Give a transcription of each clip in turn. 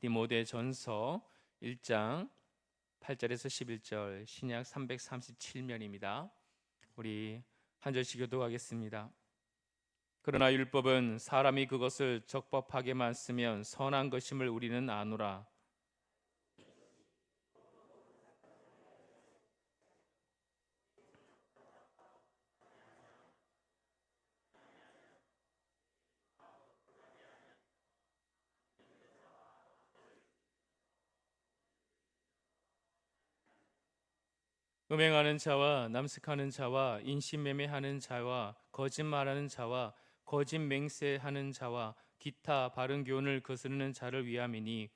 디모데전서 1장 8절에서 11절 신약 337면입니다. 우리 한 절씩 교독하겠습니다. 그러나 율법은 사람이 그것을 적법하게만 쓰면 선한 것임을 우리는 아노라. 음행하는 자와 남색하는 자와 인신매매하는 자와 거짓말하는 자와 거짓 맹세하는 자와 기타 바른 교훈을 거스르는 자를 위함이니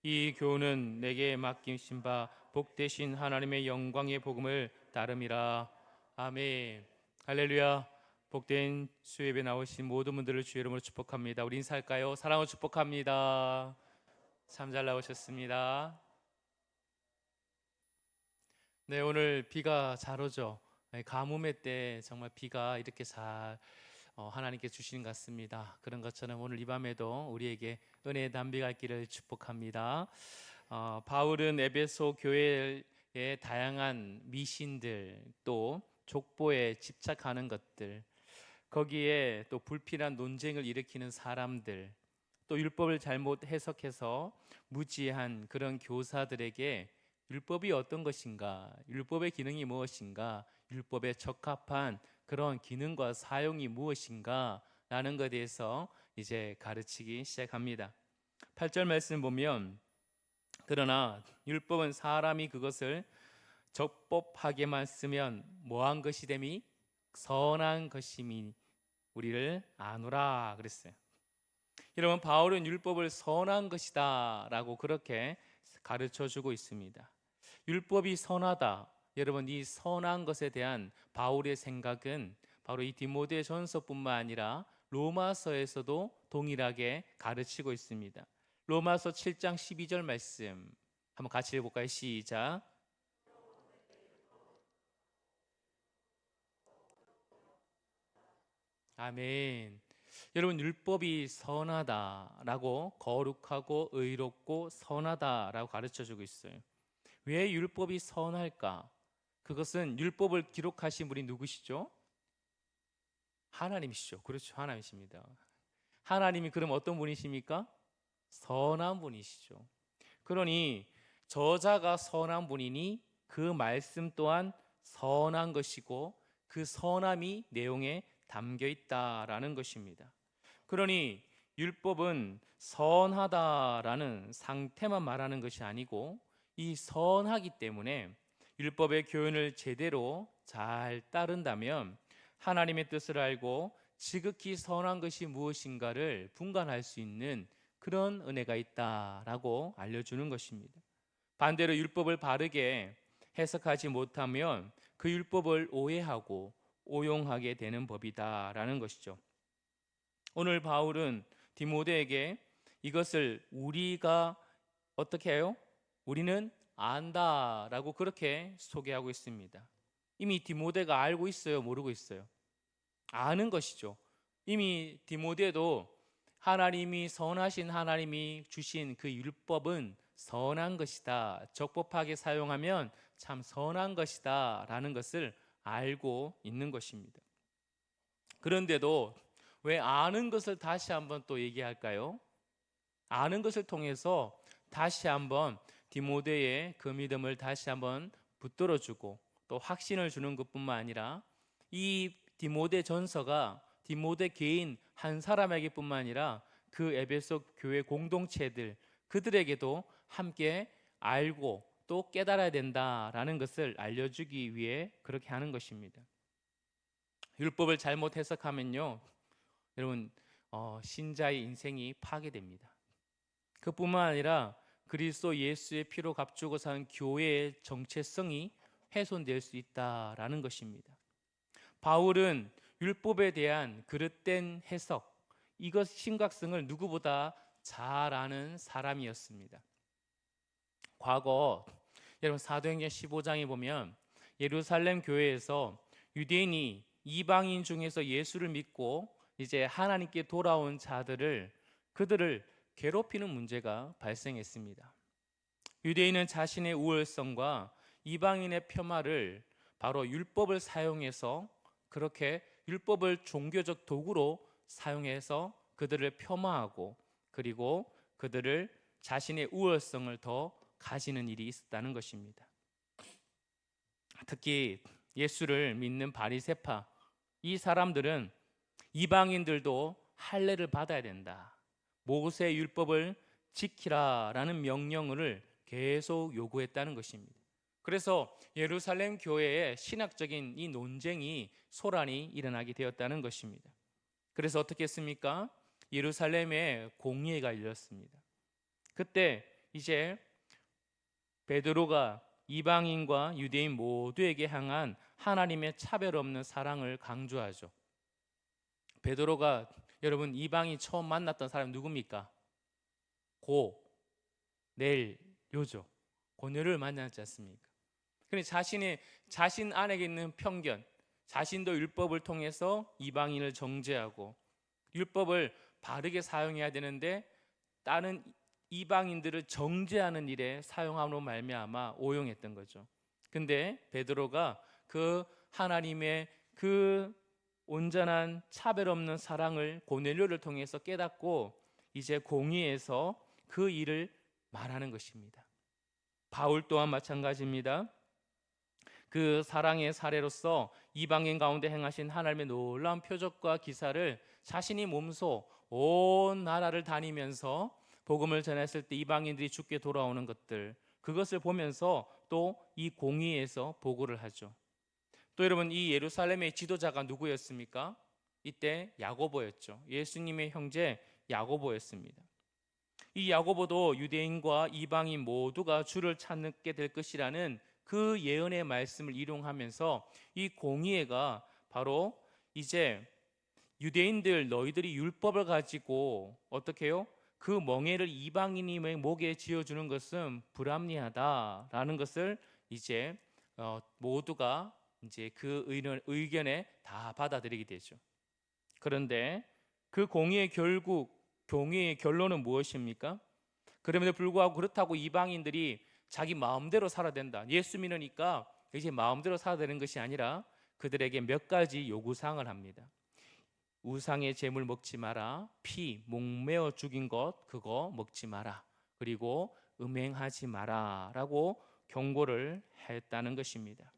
이 교훈은 내게 맡기신 바 복되신 하나님의 영광의 복음을 따름이라. 아멘. 할렐루야. 복된 수예배 나오신 모든 분들을 주의 이름으로 축복합니다. 우리 인사할까요? 사랑을 축복합니다. 참 잘 나오셨습니다. 네, 오늘 비가 잘 오죠. 네, 가뭄의 때 정말 비가 이렇게 잘 하나님께 주시는 것 같습니다. 그런 것처럼 오늘 이 밤에도 우리에게 은혜의 단비가 있기를 축복합니다. 바울은 에베소 교회의 다양한 미신들 또 족보에 집착하는 것들, 거기에 또 불필요한 논쟁을 일으키는 사람들, 또 율법을 잘못 해석해서 무지한 그런 교사들에게 율법이 어떤 것인가, 율법의 기능이 무엇인가, 율법에 적합한 그런 기능과 사용이 무엇인가 라는 것에 대해서 이제 가르치기 시작합니다. 8절 말씀 보면 그러나 율법은 사람이 그것을 적법하게만 쓰면 뭐한 것이 됨이 선한 것임이 우리를 아노라 그랬어요. 여러분, 바울은 율법을 선한 것이다 라고 그렇게 가르쳐 주고 있습니다. 율법이 선하다. 여러분, 이 선한 것에 대한 바울의 생각은 바로 이 디모데 전서뿐만 아니라 로마서에서도 동일하게 가르치고 있습니다. 로마서 7장 12절 말씀 한번 같이 읽어볼까요? 시작. 아멘. 여러분, 율법이 선하다라고, 거룩하고 의롭고 선하다라고 가르쳐 주고 있어요. 왜 율법이 선할까? 그것은 율법을 기록하신 분이 누구시죠? 하나님이시죠. 그렇죠. 하나님이십니다. 하나님이 그럼 어떤 분이십니까? 선한 분이시죠. 그러니 저자가 선한 분이니 그 말씀 또한 선한 것이고 그 선함이 내용에 담겨 있다라는 것입니다. 그러니 율법은 선하다라는 상태만 말하는 것이 아니고 이 선하기 때문에 율법의 교훈을 제대로 잘 따른다면 하나님의 뜻을 알고 지극히 선한 것이 무엇인가를 분간할 수 있는 그런 은혜가 있다라고 알려주는 것입니다. 반대로 율법을 바르게 해석하지 못하면 그 율법을 오해하고 오용하게 되는 법이다라는 것이죠. 오늘 바울은 디모데에게 이것을 우리가 어떻게 해요? 우리는 안다라고 그렇게 소개하고 있습니다. 이미 디모데가 알고 있어요, 모르고 있어요? 아는 것이죠. 이미 디모데도 하나님이 선하신 하나님이 주신 그 율법은 선한 것이다. 적법하게 사용하면 참 선한 것이다 라는 것을 알고 있는 것입니다. 그런데도 왜 아는 것을 다시 한번 또 얘기할까요? 아는 것을 통해서 다시 한번 디모데의 그 믿음을 다시 한번 붙들어 주고 또 확신을 주는 것뿐만 아니라 이 디모데 전서가 디모데 개인 한 사람에게뿐만 아니라 그 에베소 교회 공동체들 그들에게도 함께 알고 또 깨달아야 된다라는 것을 알려주기 위해 그렇게 하는 것입니다. 율법을 잘못 해석하면요, 여러분 신자의 인생이 파괴됩니다. 그뿐만 아니라 그리스도 예수의 피로 값주고 산 교회의 정체성이 훼손될 수 있다라는 것입니다. 바울은 율법에 대한 그릇된 해석, 이것 심각성을 누구보다 잘 아는 사람이었습니다. 과거 여러분 사도행전 15장에 보면 예루살렘 교회에서 유대인이 이방인 중에서 예수를 믿고 이제 하나님께 돌아온 자들을 그들을 괴롭히는 문제가 발생했습니다. 유대인은 자신의 우월성과 이방인의 폄하를 바로 율법을 사용해서 그렇게 율법을 종교적 도구로 사용해서 그들을 폄하하고 그리고 그들을 자신의 우월성을 더 가지는 일이 있었다는 것입니다. 특히 예수를 믿는 바리새파, 이 사람들은 이방인들도 할례를 받아야 된다, 모세 율법을 지키라라는 명령을 계속 요구했다는 것입니다. 그래서 예루살렘 교회에 신학적인 이 논쟁이 소란이 일어나게 되었다는 것입니다. 그래서 어떻게 했습니까? 예루살렘에 공의회가 열렸습니다. 그때 이제 베드로가 이방인과 유대인 모두에게 향한 하나님의 차별 없는 사랑을 강조하죠. 베드로가 여러분 이방인 처음 만났던 사람이 누굽니까? 고넬료죠. 고넬료를 만났지 않습니까? 그러니 자신 안에 있는 편견, 자신도 율법을 통해서 이방인을 정죄하고 율법을 바르게 사용해야 되는데 다른 이방인들을 정죄하는 일에 사용함으로 말미암아 오용했던 거죠. 근데 베드로가 그 하나님의 그 온전한 차별 없는 사랑을 고넬료를 통해서 깨닫고 이제 공의에서 그 일을 말하는 것입니다. 바울 또한 마찬가지입니다. 그 사랑의 사례로서 이방인 가운데 행하신 하나님의 놀라운 표적과 기사를 자신이 몸소 온 나라를 다니면서 복음을 전했을 때 이방인들이 죽게 돌아오는 것들, 그것을 보면서 또 이 공의에서 보고를 하죠. 또 여러분, 이 예루살렘의 지도자가 누구였습니까? 이때 야고보였죠. 예수님의 형제 야고보였습니다. 이 야고보도 유대인과 이방인 모두가 주를 찾게 될 것이라는 그 예언의 말씀을 일용하면서 이 공의회가 바로 이제 유대인들 너희들이 율법을 가지고 어떻게 해요? 그 멍에를 이방인의 목에 지어주는 것은 불합리하다라는 것을 이제 모두가 이제 그 의견에 다 받아들이게 되죠. 그런데 그 공의의 결론은 무엇입니까? 그럼에도 불구하고 그렇다고 이방인들이 자기 마음대로 살아야 된다, 예수 믿으니까 이제 마음대로 살아야 되는 것이 아니라 그들에게 몇 가지 요구사항을 합니다. 우상의 제물 먹지 마라, 피 목매어 죽인 것 그거 먹지 마라, 그리고 음행하지 마라 라고 경고를 했다는 것입니다.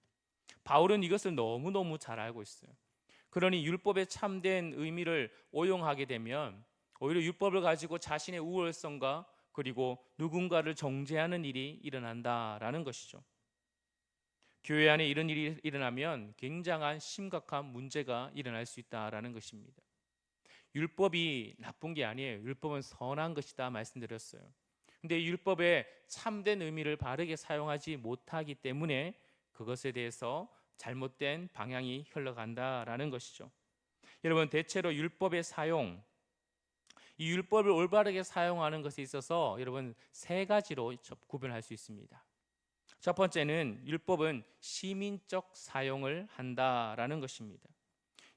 바울은 이것을 너무너무 잘 알고 있어요. 그러니 율법의 참된 의미를 오용하게 되면 오히려 율법을 가지고 자신의 우월성과 그리고 누군가를 정죄하는 일이 일어난다라는 것이죠. 교회 안에 이런 일이 일어나면 굉장한 심각한 문제가 일어날 수 있다라는 것입니다. 율법이 나쁜 게 아니에요. 율법은 선한 것이다 말씀드렸어요. 근데 율법의 참된 의미를 바르게 사용하지 못하기 때문에 그것에 대해서 잘못된 방향이 흘러간다라는 것이죠. 여러분, 대체로 율법의 사용, 이 율법을 올바르게 사용하는 것에 있어서 여러분 세 가지로 구별할 수 있습니다. 첫 번째는 율법은 시민적 사용을 한다라는 것입니다.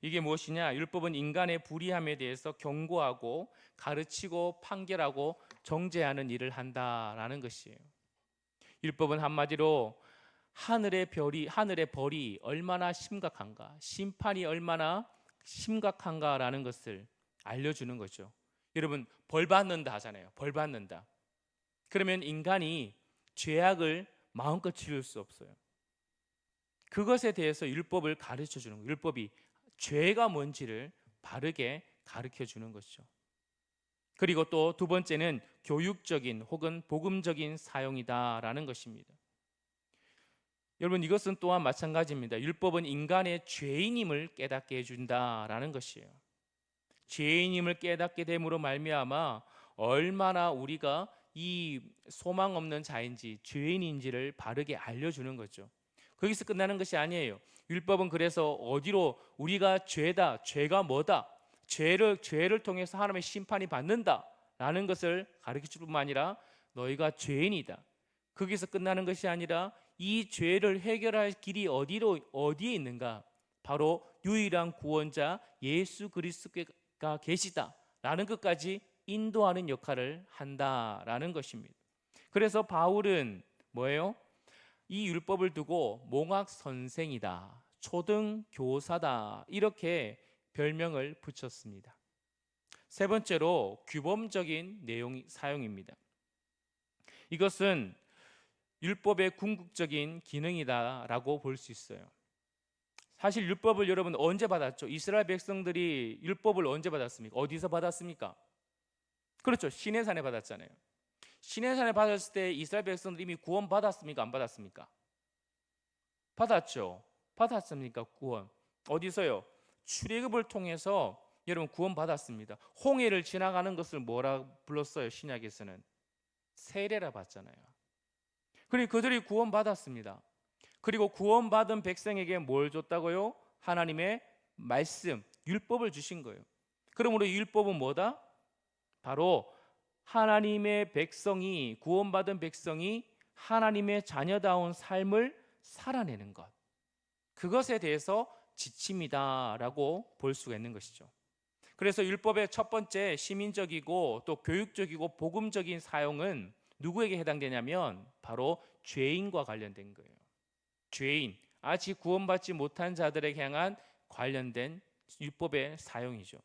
이게 무엇이냐? 율법은 인간의 불의함에 대해서 경고하고 가르치고 판결하고 정죄하는 일을 한다라는 것이에요. 율법은 한마디로 하늘의 벌이 얼마나 심각한가, 심판이 얼마나 심각한가라는 것을 알려주는 거죠. 여러분, 벌 받는다 하잖아요. 벌 받는다. 그러면 인간이 죄악을 마음껏 지을 수 없어요. 그것에 대해서 율법을 가르쳐 주는 거예요. 율법이 죄가 뭔지를 바르게 가르쳐 주는 것이죠. 그리고 또 두 번째는 교육적인 혹은 복음적인 사용이다라는 것입니다. 여러분, 이것은 또한 마찬가지입니다. 율법은 인간의 죄인임을 깨닫게 해준다라는 것이에요. 죄인임을 깨닫게 됨으로 말미암아 얼마나 우리가 이 소망 없는 자인지 죄인인지를 바르게 알려주는 거죠. 거기서 끝나는 것이 아니에요. 율법은 그래서 어디로 우리가 죄다, 죄가 뭐다, 죄를 통해서 하나님의 심판이 받는다라는 것을 가르칠 뿐만 아니라 너희가 죄인이다, 거기서 끝나는 것이 아니라 이 죄를 해결할 길이 어디에 있는가? 바로 유일한 구원자 예수 그리스도가 계시다라는 것까지 인도하는 역할을 한다라는 것입니다. 그래서 바울은 뭐예요? 이 율법을 두고 몽학 선생이다, 초등 교사다, 이렇게 별명을 붙였습니다. 세 번째로 규범적인 내용 사용입니다. 이것은 율법의 궁극적인 기능이다라고 볼 수 있어요. 사실 율법을 여러분 언제 받았죠? 이스라엘 백성들이 율법을 언제 받았습니까? 어디서 받았습니까? 그렇죠. 시내산에 받았잖아요. 시내산에 받았을 때 이스라엘 백성들이 이미 구원 받았습니까? 안 받았습니까? 받았죠. 받았습니까? 구원. 어디서요? 출애굽을 통해서 여러분 구원 받았습니다. 홍해를 지나가는 것을 뭐라 불렀어요? 신약에서는 세례라 봤잖아요. 그리고 그들이 구원 받았습니다. 그리고 구원받은 백성에게 뭘 줬다고요? 하나님의 말씀, 율법을 주신 거예요. 그러므로 율법은 뭐다? 바로 하나님의 백성이, 구원받은 백성이 하나님의 자녀다운 삶을 살아내는 것, 그것에 대해서 지침이다라고 볼 수가 있는 것이죠. 그래서 율법의 첫 번째 시민적이고 또 교육적이고 복음적인 사용은 누구에게 해당되냐면 바로 죄인과 관련된 거예요. 죄인, 아직 구원받지 못한 자들에게 향한 관련된 율법의 사용이죠.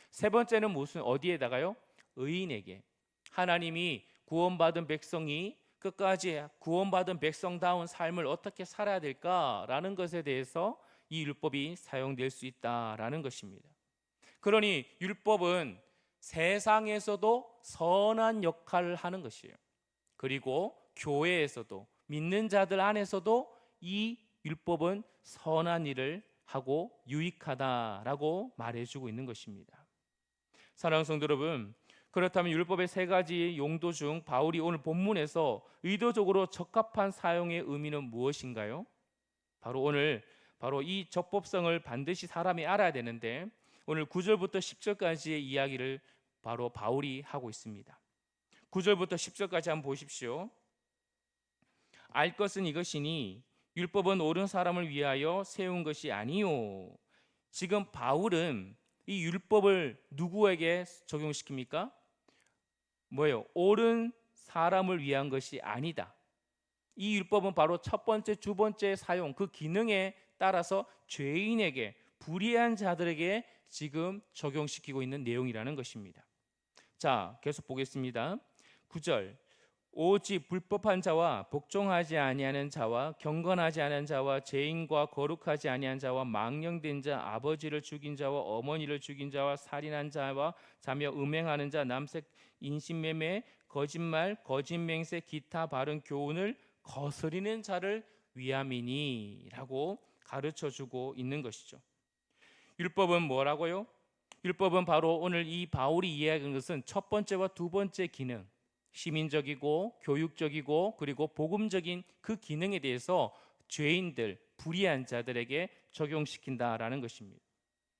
세 번째는 어디에다가요? 의인에게. 하나님이 구원받은 백성이 끝까지 구원받은 백성다운 삶을 어떻게 살아야 될까라는 것에 대해서 이 율법이 사용될 수 있다라는 것입니다. 그러니 율법은 세상에서도 선한 역할을 하는 것이에요. 그리고 교회에서도, 믿는 자들 안에서도 이 율법은 선한 일을 하고 유익하다라고 말해주고 있는 것입니다. 사랑하는 성도 여러분, 그렇다면 율법의 세 가지 용도 중 바울이 오늘 본문에서 의도적으로 적합한 사용의 의미는 무엇인가요? 바로 이 적법성을 반드시 사람이 알아야 되는데, 오늘 9절부터 10절까지의 이야기를 바로 바울이 하고 있습니다. 9절부터 10절까지 한번 보십시오. 알 것은 이것이니 율법은 옳은 사람을 위하여 세운 것이 아니요. 지금 바울은 이 율법을 누구에게 적용시킵니까? 뭐예요? 옳은 사람을 위한 것이 아니다. 이 율법은 바로 첫 번째, 두 번째 사용, 그 기능에 따라서 죄인에게, 불의한 자들에게 지금 적용시키고 있는 내용이라는 것입니다. 자, 계속 보겠습니다. 9절. 오직 불법한 자와 복종하지 아니하는 자와 경건하지 않은 자와 죄인과 거룩하지 아니한 자와 망령된 자, 아버지를 죽인 자와 어머니를 죽인 자와 살인한 자와 자며 음행하는 자, 남색 인신매매, 거짓말, 거짓맹세, 기타 바른 교훈을 거스리는 자를 위함이니라고 가르쳐주고 있는 것이죠. 율법은 뭐라고요? 율법은 바로 오늘 이 바울이 이야기한 것은 첫 번째와 두 번째 기능, 시민적이고 교육적이고 그리고 복음적인 그 기능에 대해서 죄인들, 불의한 자들에게 적용시킨다라는 것입니다.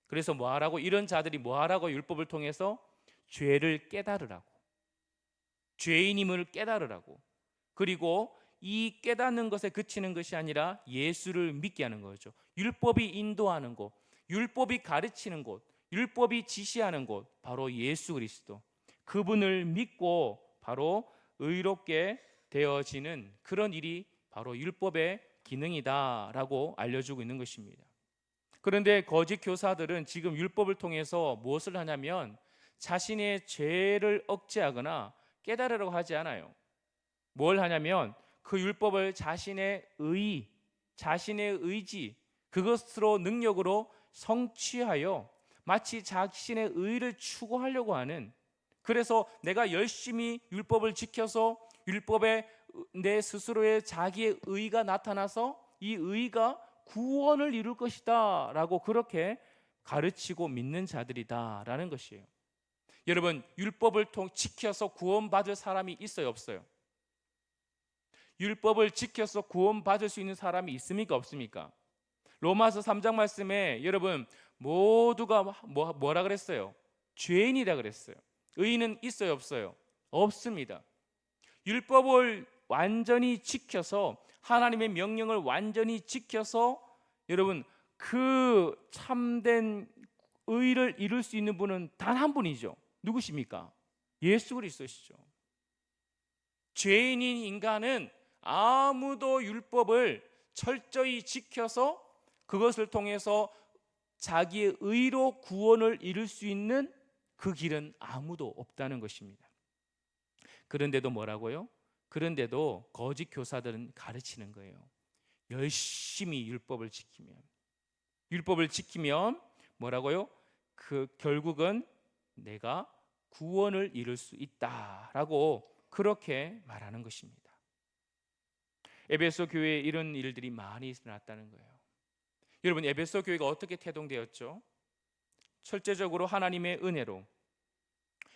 그래서 뭐하라고? 이런 자들이 뭐하라고? 율법을 통해서 죄를 깨달으라고, 죄인임을 깨달으라고, 그리고 이 깨닫는 것에 그치는 것이 아니라 예수를 믿게 하는 거죠. 율법이 인도하는 곳, 율법이 가르치는 곳, 율법이 지시하는 곳, 바로 예수 그리스도, 그분을 믿고 바로 의롭게 되어지는 그런 일이 바로 율법의 기능이다라고 알려주고 있는 것입니다. 그런데 거짓 교사들은 지금 율법을 통해서 무엇을 하냐면 자신의 죄를 억제하거나 깨달으려고 하지 않아요. 뭘 하냐면 그 율법을 자신의 의, 자신의 의지, 그것으로 능력으로 성취하여 마치 자신의 의를 추구하려고 하는, 그래서 내가 열심히 율법을 지켜서 율법에 내 스스로의 자기의 의가 나타나서 이 의가 구원을 이룰 것이다 라고 그렇게 가르치고 믿는 자들이다라는 것이에요. 여러분, 율법을 지켜서 구원받을 사람이 있어요, 없어요? 율법을 지켜서 구원받을 수 있는 사람이 있습니까, 없습니까? 로마서 3장 말씀에 여러분 모두가 뭐라 그랬어요? 죄인이라 그랬어요. 의인은 있어요, 없어요? 없습니다. 율법을 완전히 지켜서, 하나님의 명령을 완전히 지켜서 여러분 그 참된 의를 이룰 수 있는 분은 단 한 분이죠. 누구십니까? 예수 그리스도시죠. 죄인인 인간은 아무도 율법을 철저히 지켜서 그것을 통해서 자기의 의로 구원을 이룰 수 있는 그 길은 아무도 없다는 것입니다. 그런데도 뭐라고요? 그런데도 거짓 교사들은 가르치는 거예요. 열심히 율법을 지키면 뭐라고요? 그 결국은 내가 구원을 이룰 수 있다라고 그렇게 말하는 것입니다. 에베소 교회에 이런 일들이 많이 일어났다는 거예요. 여러분, 에베소 교회가 어떻게 태동되었죠? 철저적으로 하나님의 은혜로.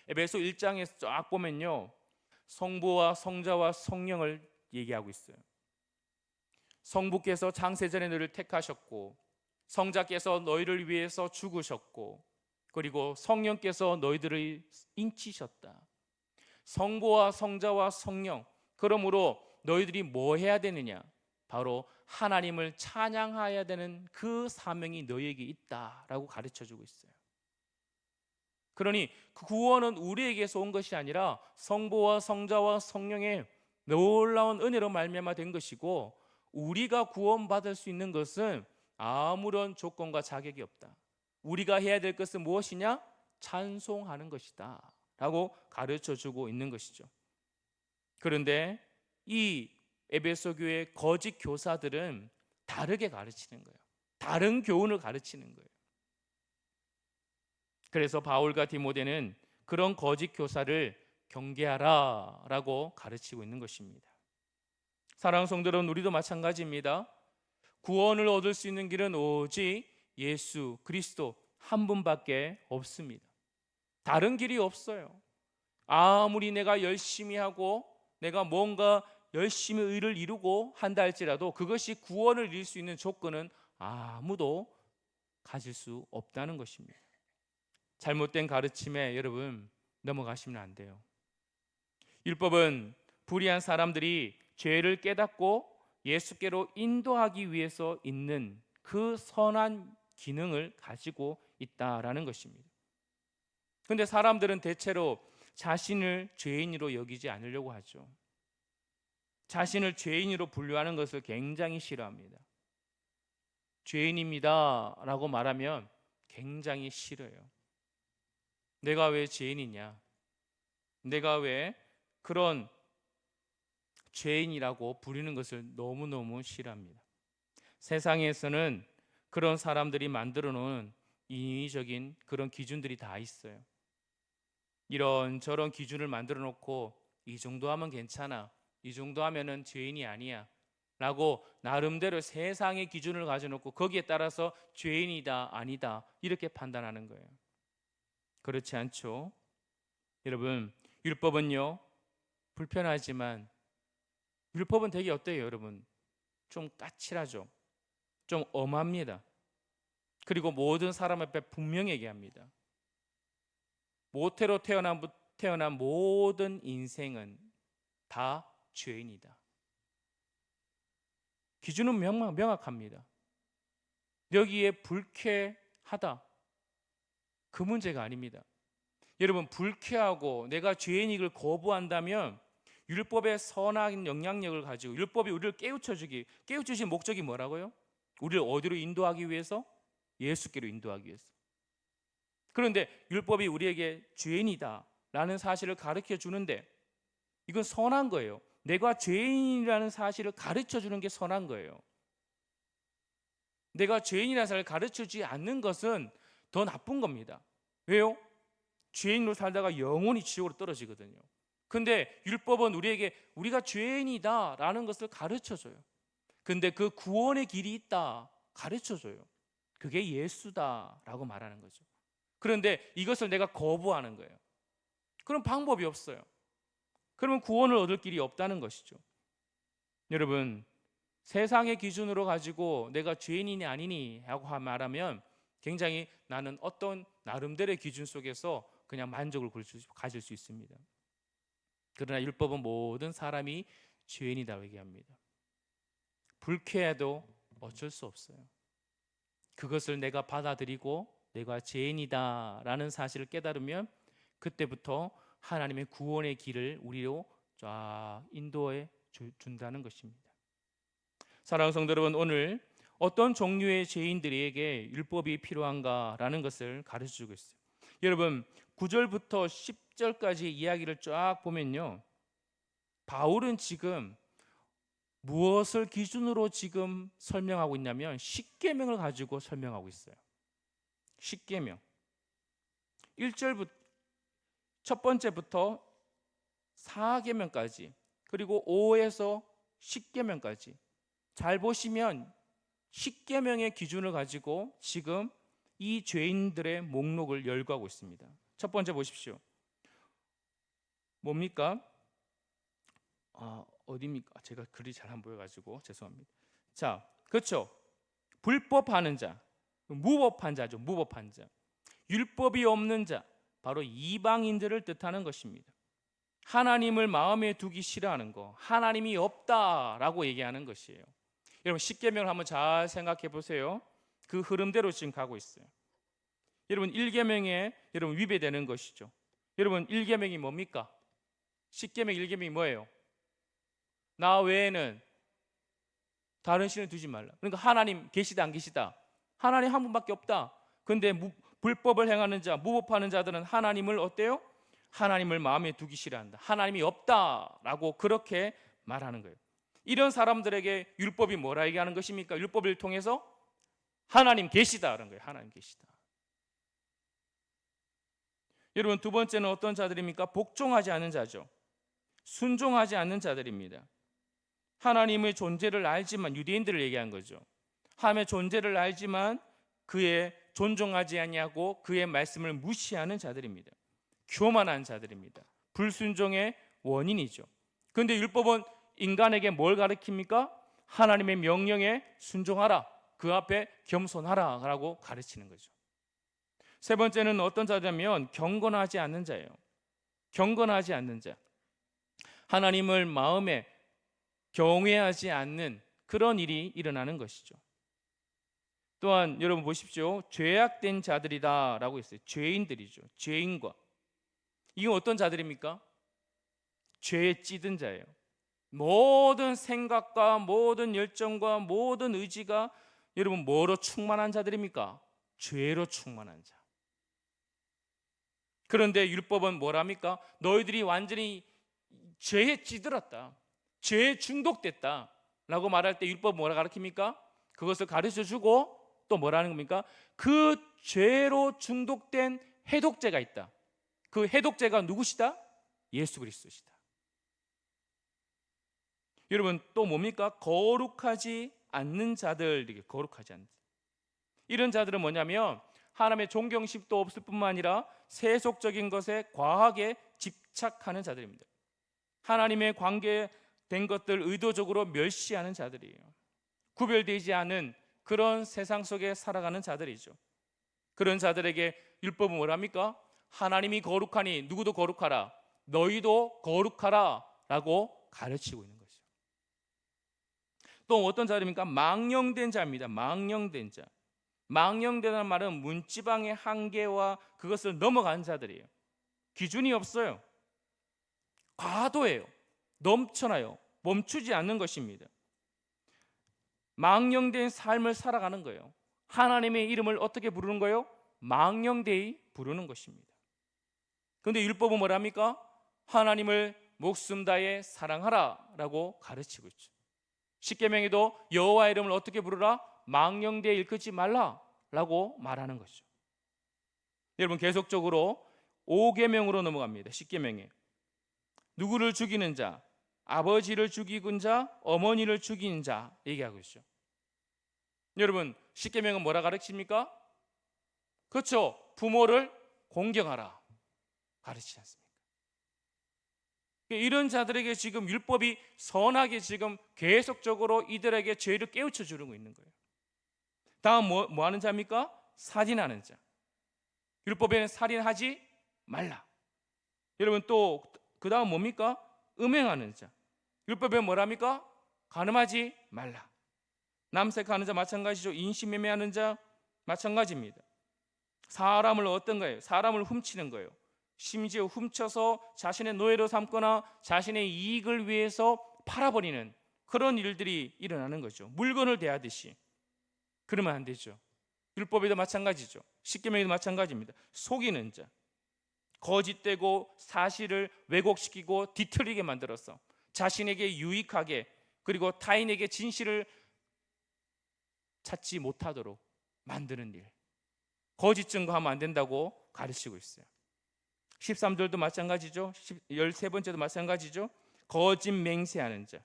에베소 1장에서 쫙 보면요, 성부와 성자와 성령을 얘기하고 있어요. 성부께서 창세전에 너희를 택하셨고, 성자께서 너희를 위해서 죽으셨고, 그리고 성령께서 너희들을 인치셨다. 성부와 성자와 성령, 그러므로 너희들이 뭐 해야 되느냐? 바로 하나님을 찬양해야 되는 그 사명이 너희에게 있다라고 가르쳐주고 있어요. 그러니 그 구원은 우리에게서 온 것이 아니라 성부와 성자와 성령의 놀라운 은혜로 말미암아 된 것이고, 우리가 구원받을 수 있는 것은 아무런 조건과 자격이 없다. 우리가 해야 될 것은 무엇이냐? 찬송하는 것이다 라고 가르쳐주고 있는 것이죠. 그런데 이 에베소 교회 거짓 교사들은 다르게 가르치는 거예요. 다른 교훈을 가르치는 거예요. 그래서 바울과 디모데는 그런 거짓 교사를 경계하라 라고 가르치고 있는 것입니다. 사랑하는 성도 여러분, 우리도 마찬가지입니다. 구원을 얻을 수 있는 길은 오직 예수 그리스도 한 분밖에 없습니다. 다른 길이 없어요. 아무리 내가 열심히 하고 내가 뭔가 열심히 의를 이루고 한다 할지라도 그것이 구원을 이룰 수 있는 조건은 아무도 가질 수 없다는 것입니다. 잘못된 가르침에 여러분 넘어가시면 안 돼요. 율법은 불의한 사람들이 죄를 깨닫고 예수께로 인도하기 위해서 있는 그 선한 기능을 가지고 있다라는 것입니다. 그런데 사람들은 대체로 자신을 죄인으로 여기지 않으려고 하죠. 자신을 죄인으로 분류하는 것을 굉장히 싫어합니다. 죄인입니다 라고 말하면 굉장히 싫어요. 내가 왜 죄인이냐? 내가 왜 그런 죄인이라고 부르는 것을 너무너무 싫어합니다. 세상에서는 그런 사람들이 만들어 놓은 인위적인 그런 기준들이 다 있어요. 이런저런 기준을 만들어 놓고 이 정도 하면 괜찮아, 이 정도 하면은 죄인이 아니야 라고 나름대로 세상의 기준을 가져놓고 거기에 따라서 죄인이다 아니다 이렇게 판단하는 거예요. 그렇지 않죠? 여러분, 율법은요 불편하지만 율법은 되게 어때요 여러분? 좀 까칠하죠. 좀 엄합니다. 그리고 모든 사람 앞에 분명히 얘기합니다. 모태로 태어난 모든 인생은 다 죄인이다. 기준은 명확합니다. 여기에 불쾌하다, 그 문제가 아닙니다. 여러분, 불쾌하고 내가 죄인이길 거부한다면 율법의 선한 영향력을 가지고 율법이 우리를 깨우쳐주신 목적이 뭐라고요? 우리를 어디로 인도하기 위해서? 예수께로 인도하기 위해서. 그런데 율법이 우리에게 죄인이다 라는 사실을 가르쳐 주는데 이건 선한 거예요. 내가 죄인이라는 사실을 가르쳐 주는 게 선한 거예요. 내가 죄인이라는 사실을 가르쳐 주지 않는 것은 더 나쁜 겁니다. 왜요? 죄인으로 살다가 영원히 지옥으로 떨어지거든요. 근데 율법은 우리에게 우리가 죄인이다 라는 것을 가르쳐 줘요. 근데 그 구원의 길이 있다 가르쳐 줘요. 그게 예수다 라고 말하는 거죠. 그런데 이것을 내가 거부하는 거예요. 그럼 방법이 없어요. 그러면 구원을 얻을 길이 없다는 것이죠. 여러분, 세상의 기준으로 가지고 내가 죄인이니 아니니 하고 말하면 굉장히 나는 어떤 나름대로의 기준 속에서 그냥 만족을 가질 수 있습니다. 그러나 율법은 모든 사람이 죄인이라고 얘기합니다. 불쾌해도 어쩔 수 없어요. 그것을 내가 받아들이고 내가 죄인이다 라는 사실을 깨달으면 그때부터 하나님의 구원의 길을 우리로 쫙 인도해 준다는 것입니다. 사랑하는 성도 여러분, 오늘 어떤 종류의 죄인들에게 율법이 필요한가라는 것을 가르쳐주고 있어요. 여러분 9절부터 10절까지 이야기를 쫙 보면요, 바울은 지금 무엇을 기준으로 지금 설명하고 있냐면 십계명을 가지고 설명하고 있어요. 십계명 1절부터 첫 번째부터 4계명까지, 그리고 5에서 10계명까지 잘 보시면 십계명의 기준을 가지고 지금 이 죄인들의 목록을 열거하고 있습니다. 첫 번째 보십시오. 뭡니까? 어디입니까? 제가 글이 잘 안 보여가지고 죄송합니다. 자, 그렇죠. 불법하는 자, 무법한 자죠. 무법한 자, 율법이 없는 자, 바로 이방인들을 뜻하는 것입니다. 하나님을 마음에 두기 싫어하는 거, 하나님이 없다라고 얘기하는 것이에요. 여러분 십계명을 한번 잘 생각해 보세요. 그 흐름대로 지금 가고 있어요. 여러분 1계명에 여러분 위배되는 것이죠. 여러분 1계명이 뭡니까? 십계명 1계명이 뭐예요? 나 외에는 다른 신을 두지 말라. 그러니까 하나님 계시다 안 계시다? 하나님 한 분밖에 없다. 근데 불법을 행하는 자, 무법하는 자들은 하나님을 어때요? 하나님을 마음에 두기 싫어한다. 하나님이 없다라고 그렇게 말하는 거예요. 이런 사람들에게 율법이 뭐라 얘기하는 것입니까? 율법을 통해서 하나님 계시다라는 거예요. 하나님 계시다. 여러분 두 번째는 어떤 자들입니까? 복종하지 않는 자죠. 순종하지 않는 자들입니다. 하나님의 존재를 알지만, 유대인들을 얘기한 거죠. 하나님의 존재를 알지만 그의 존중하지 아니하고 그의 말씀을 무시하는 자들입니다. 교만한 자들입니다. 불순종의 원인이죠. 그런데 율법은 인간에게 뭘 가르칩니까? 하나님의 명령에 순종하라, 그 앞에 겸손하라 라고 가르치는 거죠. 세 번째는 어떤 자냐면 경건하지 않는 자예요. 경건하지 않는 자, 하나님을 마음에 경외하지 않는 그런 일이 일어나는 것이죠. 또한 여러분 보십시오. 죄악된 자들이다 라고 했어요. 죄인들이죠. 죄인과, 이건 어떤 자들입니까? 죄에 찌든 자예요. 모든 생각과 모든 열정과 모든 의지가 여러분 뭐로 충만한 자들입니까? 죄로 충만한 자. 그런데 율법은 뭐랍니까? 너희들이 완전히 죄에 찌들었다, 죄에 중독됐다 라고 말할 때 율법 뭐라 가르칩니까? 그것을 가르쳐주고 또 뭐라는 겁니까? 그 죄로 중독된 해독제가 있다. 그 해독제가 누구시다? 예수 그리스도시다. 여러분 또 뭡니까? 거룩하지 않는 자들, 이렇게 거룩하지 않는 자들. 이런 자들은 뭐냐면 하나님의 존경심도 없을 뿐만 아니라 세속적인 것에 과하게 집착하는 자들입니다. 하나님의 관계된 것들 의도적으로 멸시하는 자들이에요. 구별되지 않은 그런 세상 속에 살아가는 자들이죠. 그런 자들에게 율법은 뭐랍니까? 하나님이 거룩하니 누구도 거룩하라, 너희도 거룩하라 라고 가르치고 있는 거죠. 또 어떤 자들입니까? 망령된 자입니다. 망령된 자. 망령되다는 말은 문지방의 한계와 그것을 넘어간 자들이에요. 기준이 없어요. 과도해요. 넘쳐나요. 멈추지 않는 것입니다. 망령된 삶을 살아가는 거예요. 하나님의 이름을 어떻게 부르는 거예요? 망령되이 부르는 것입니다. 그런데 율법은 뭐랍니까? 하나님을 목숨 다해 사랑하라 라고 가르치고 있죠. 십계명에도 여호와의 이름을 어떻게 부르라? 망령되이 일컫지 말라 라고 말하는 것이죠. 여러분 계속적으로 5계명으로 넘어갑니다. 십계명에 누구를 죽이는 자, 아버지를 죽이는 자, 어머니를 죽이는 자 얘기하고 있죠. 여러분 십계명은 뭐라 가르칩니까? 그렇죠. 부모를 공경하라 가르치지 않습니까? 이런 자들에게 지금 율법이 선하게 지금 계속적으로 이들에게 죄를 깨우쳐 주고 있는 거예요. 다음 뭐 하는 자입니까? 살인하는 자. 율법에는 살인하지 말라. 여러분 또 그 다음 뭡니까? 음행하는 자. 율법에 뭐랍니까? 간음하지 말라. 남색하는 자 마찬가지죠. 인신매매하는 자 마찬가지입니다. 사람을 어떤 거예요? 사람을 훔치는 거예요. 심지어 훔쳐서 자신의 노예로 삼거나 자신의 이익을 위해서 팔아버리는 그런 일들이 일어나는 거죠. 물건을 대하듯이. 그러면 안 되죠. 율법에도 마찬가지죠. 십계명에도 마찬가지입니다. 속이는 자, 거짓되고 사실을 왜곡시키고 뒤틀리게 만들어서 자신에게 유익하게, 그리고 타인에게 진실을 찾지 못하도록 만드는 일, 거짓 증거하면 안 된다고 가르치고 있어요. 13절도 마찬가지죠. 13번째도 마찬가지죠. 거짓 맹세하는 자.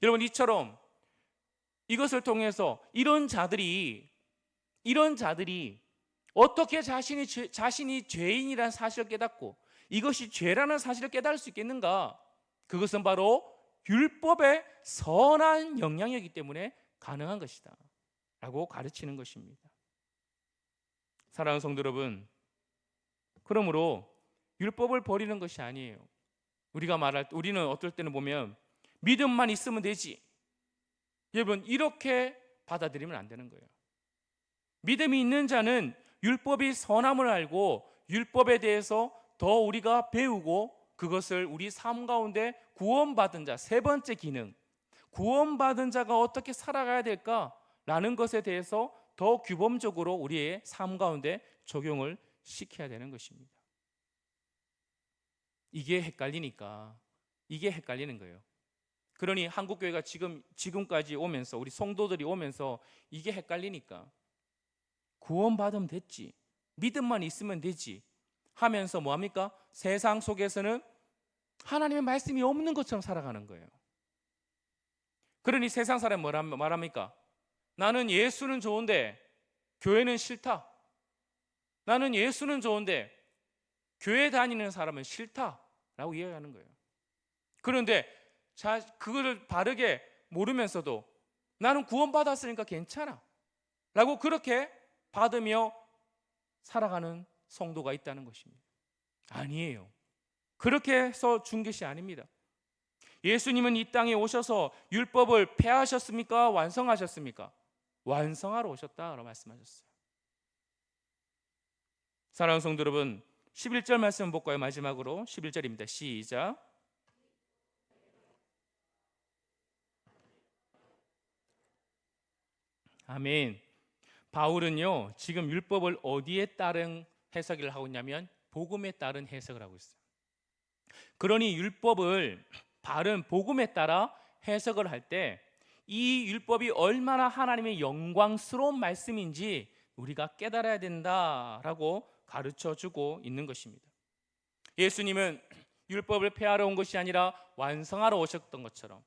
여러분, 이처럼 이것을 통해서 이런 자들이 어떻게 자신이 죄인이라는 사실을 깨닫고 이것이 죄라는 사실을 깨달을 수 있겠는가? 그것은 바로 율법의 선한 영향이기 때문에 가능한 것이다 라고 가르치는 것입니다. 사랑하는 성도 여러분, 그러므로 율법을 버리는 것이 아니에요. 우리는 어떨 때는 보면 믿음만 있으면 되지, 여러분, 이렇게 받아들이면 안 되는 거예요. 믿음이 있는 자는 율법이 선함을 알고 율법에 대해서 더 우리가 배우고 그것을 우리 삶 가운데 구원받은 자, 세 번째 기능, 구원받은 자가 어떻게 살아가야 될까라는 것에 대해서 더 규범적으로 우리의 삶 가운데 적용을 시켜야 되는 것입니다. 이게 헷갈리니까, 이게 헷갈리는 거예요. 그러니 한국교회가 지금까지 오면서, 우리 성도들이 오면서 이게 헷갈리니까 구원받으면 됐지, 믿음만 있으면 되지 하면서 뭐합니까? 세상 속에서는 하나님의 말씀이 없는 것처럼 살아가는 거예요. 그러니 세상 사람이 말합니까? 나는 예수는 좋은데 교회는 싫다. 나는 예수는 좋은데 교회 다니는 사람은 싫다라고 이야기하는 거예요. 그런데 그거를 바르게 모르면서도 나는 구원받았으니까 괜찮아 라고 그렇게 받으며 살아가는 성도가 있다는 것입니다. 아니에요. 그렇게 해서 준 것이 아닙니다. 예수님은 이 땅에 오셔서 율법을 폐하셨습니까? 완성하셨습니까? 완성하러 오셨다라고 말씀하셨어요. 사랑하는 성도 여러분, 11절 말씀 볼까요? 마지막으로 11절입니다. 시작. 아멘. 바울은요, 지금 율법을 어디에 따른 해석을 하고 있냐면 복음에 따른 해석을 하고 있어요. 그러니 율법을 바른 복음에 따라 해석을 할 때 이 율법이 얼마나 하나님의 영광스러운 말씀인지 우리가 깨달아야 된다라고 가르쳐주고 있는 것입니다. 예수님은 율법을 폐하러 온 것이 아니라 완성하러 오셨던 것처럼,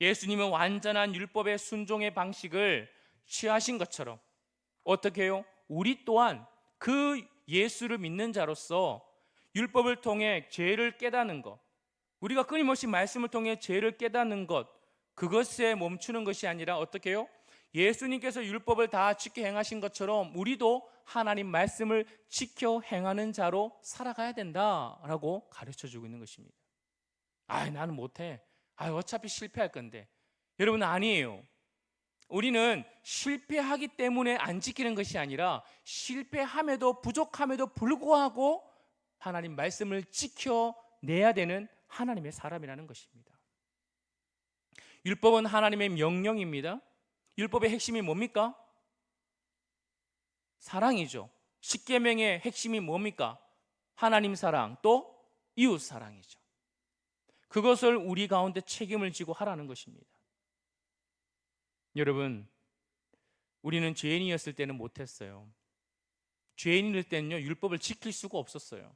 예수님은 완전한 율법의 순종의 방식을 취하신 것처럼, 어떻게 해요? 우리 또한 그 예수를 믿는 자로서 율법을 통해 죄를 깨닫는 것, 우리가 끊임없이 말씀을 통해 죄를 깨닫는 것, 그것에 멈추는 것이 아니라 어떻게 해요? 예수님께서 율법을 다 지켜 행하신 것처럼 우리도 하나님 말씀을 지켜 행하는 자로 살아가야 된다라고 가르쳐주고 있는 것입니다. 나는 못해. 어차피 실패할 건데. 여러분, 아니에요. 우리는 실패하기 때문에 안 지키는 것이 아니라 실패함에도 부족함에도 불구하고 하나님 말씀을 지켜내야 되는 하나님의 사람이라는 것입니다. 율법은 하나님의 명령입니다. 율법의 핵심이 뭡니까? 사랑이죠. 십계명의 핵심이 뭡니까? 하나님 사랑, 또 이웃 사랑이죠. 그것을 우리 가운데 책임을 지고 하라는 것입니다. 여러분, 우리는 죄인이었을 때는 못했어요. 죄인일 때는요, 율법을 지킬 수가 없었어요.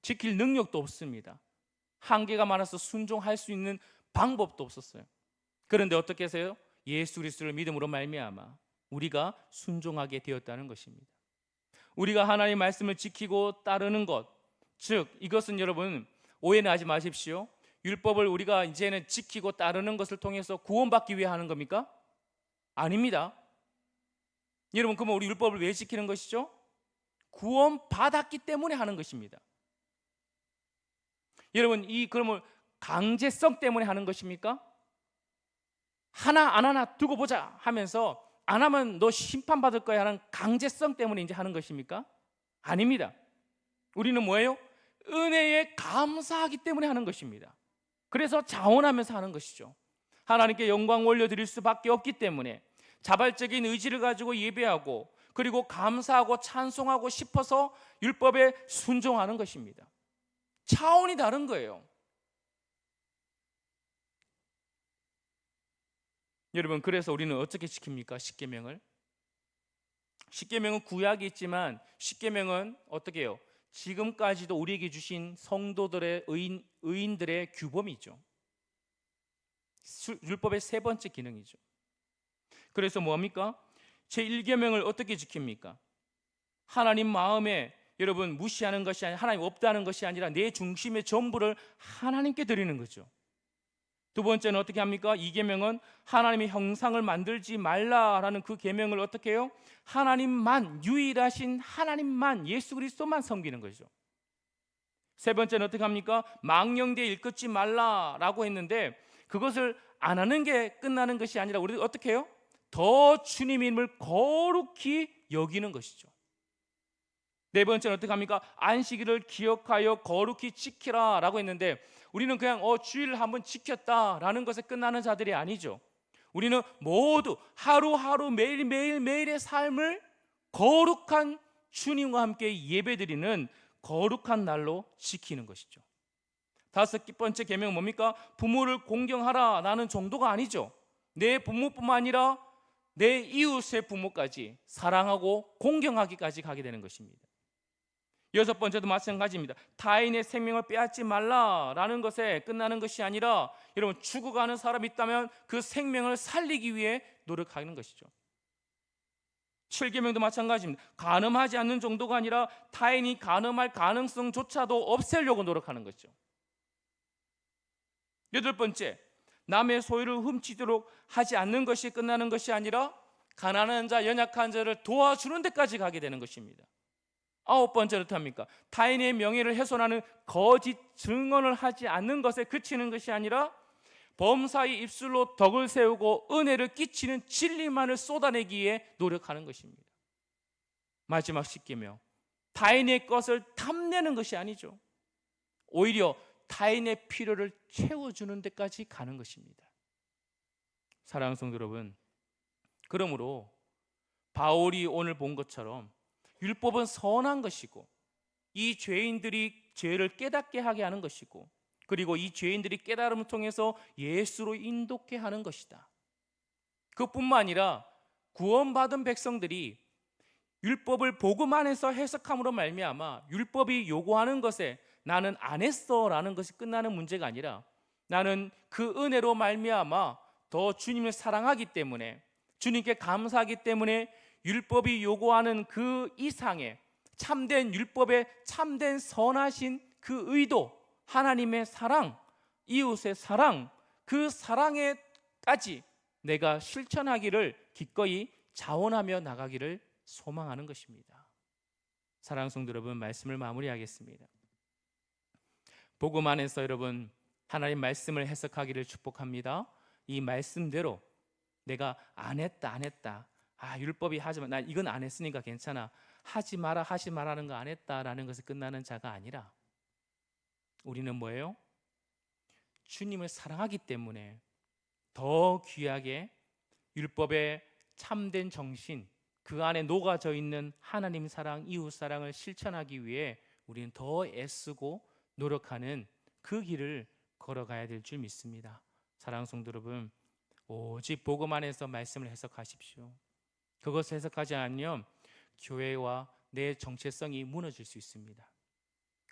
지킬 능력도 없습니다. 한계가 많아서 순종할 수 있는 방법도 없었어요. 그런데 어떻게 해서요? 예수 그리스도를 믿음으로 말미암아 우리가 순종하게 되었다는 것입니다. 우리가 하나님의 말씀을 지키고 따르는 것, 즉 이것은 여러분 오해는 하지 마십시오. 율법을 우리가 이제는 지키고 따르는 것을 통해서 구원받기 위해 하는 겁니까? 아닙니다. 여러분, 그러면 우리 율법을 왜 지키는 것이죠? 구원받았기 때문에 하는 것입니다. 여러분, 그러면 강제성 때문에 하는 것입니까? 하나 안 하나 두고 보자 하면서 안 하면 너 심판받을 거야 하는 강제성 때문에 이제 하는 것입니까? 아닙니다. 우리는 뭐예요? 은혜에 감사하기 때문에 하는 것입니다. 그래서 자원하면서 하는 것이죠. 하나님께 영광 올려드릴 수밖에 없기 때문에 자발적인 의지를 가지고 예배하고 그리고 감사하고 찬송하고 싶어서 율법에 순종하는 것입니다. 차원이 다른 거예요. 여러분, 그래서 우리는 어떻게 지킵니까? 십계명을. 십계명은 구약이 있지만 십계명은 어떻게 해요? 지금까지도 우리에게 주신 성도들의 의인들의 규범이죠. 율법의 세 번째 기능이죠. 그래서 뭐합니까? 제1계명을 어떻게 지킵니까? 하나님 마음에 여러분 무시하는 것이 아니라 하나님 없다는 것이 아니라 내 중심의 전부를 하나님께 드리는 거죠. 두 번째는 어떻게 합니까? 2계명은 하나님의 형상을 만들지 말라라는 그 계명을 어떻게 해요? 하나님만, 유일하신 하나님만, 예수 그리스도만 섬기는 거죠. 세 번째는 어떻게 합니까? 망령되이 일컫지 말라라고 했는데 그것을 안 하는 게 끝나는 것이 아니라 우리 어떻게 해요? 더 주님 이름을 거룩히 여기는 것이죠. 네 번째는 어떻게 합니까? 안식일을 기억하여 거룩히 지키라라고 했는데 우리는 그냥 주일을 한번 지켰다라는 것에 끝나는 자들이 아니죠. 우리는 모두 하루하루 매일매일의 삶을 거룩한 주님과 함께 예배드리는 거룩한 날로 지키는 것이죠. 다섯 번째 계명은 뭡니까? 부모를 공경하라라는 정도가 아니죠. 내 부모뿐만 아니라 내 이웃의 부모까지 사랑하고 공경하기까지 가게 되는 것입니다. 여섯 번째도 마찬가지입니다. 타인의 생명을 빼앗지 말라라는 것에 끝나는 것이 아니라 여러분 죽어가는 사람이 있다면 그 생명을 살리기 위해 노력하는 것이죠. 7계명도 마찬가지입니다. 간음하지 않는 정도가 아니라 타인이 간음할 가능성조차도 없애려고 노력하는 것이죠. 여덟 번째, 남의 소유를 훔치도록 하지 않는 것이 끝나는 것이 아니라 가난한 자, 연약한 자를 도와주는 데까지 가게 되는 것입니다. 아홉 번째는 어떻습니까? 타인의 명예를 훼손하는 거짓 증언을 하지 않는 것에 그치는 것이 아니라 범사의 입술로 덕을 세우고 은혜를 끼치는 진리만을 쏟아내기에 노력하는 것입니다. 마지막 10계명, 타인의 것을 탐내는 것이 아니죠. 오히려 타인의 필요를 채워주는 데까지 가는 것입니다. 사랑하는 성도 여러분, 그러므로 바울이 오늘 본 것처럼 율법은 선한 것이고 이 죄인들이 죄를 깨닫게 하게 하는 것이고 그리고 이 죄인들이 깨달음을 통해서 예수로 인도케 하는 것이다. 그뿐만 아니라 구원받은 백성들이 율법을 복음 안에서 해석함으로 말미암아 율법이 요구하는 것에 나는 안 했어라는 것이 끝나는 문제가 아니라 나는 그 은혜로 말미암아 더 주님을 사랑하기 때문에 주님께 감사하기 때문에 율법이 요구하는 그 이상의 참된 율법의 참된 선하신 그 의도, 하나님의 사랑, 이웃의 사랑, 그 사랑에까지 내가 실천하기를 기꺼이 자원하며 나가기를 소망하는 것입니다. 사랑하는 성도 여러분, 말씀을 마무리하겠습니다. 복음 안에서 여러분 하나님 말씀을 해석하기를 축복합니다. 이 말씀대로 내가 안 했다 율법이 하지만 난 이건 안 했으니까 괜찮아 하지 말라는 거 안 했다라는 것에 끝나는 자가 아니라 우리는 뭐예요? 주님을 사랑하기 때문에 더 귀하게 율법의 참된 정신, 그 안에 녹아져 있는 하나님 사랑, 이웃 사랑을 실천하기 위해 우리는 더 애쓰고 노력하는 그 길을 걸어가야 될 줄 믿습니다. 사랑하는 성도 여러분, 오직 복음 안에서 말씀을 해석하십시오. 그것을 해석하지 않으면 교회와 내 정체성이 무너질 수 있습니다.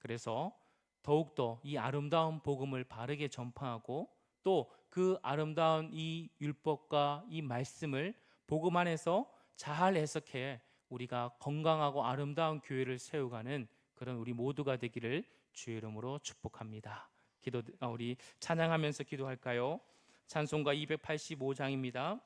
그래서 더욱더 이 아름다운 복음을 바르게 전파하고 또 그 아름다운 이 율법과 이 말씀을 복음 안에서 잘 해석해 우리가 건강하고 아름다운 교회를 세워가는 그런 우리 모두가 되기를 주의 이름으로 축복합니다. 우리 찬양하면서 기도할까요? 찬송가 285장입니다.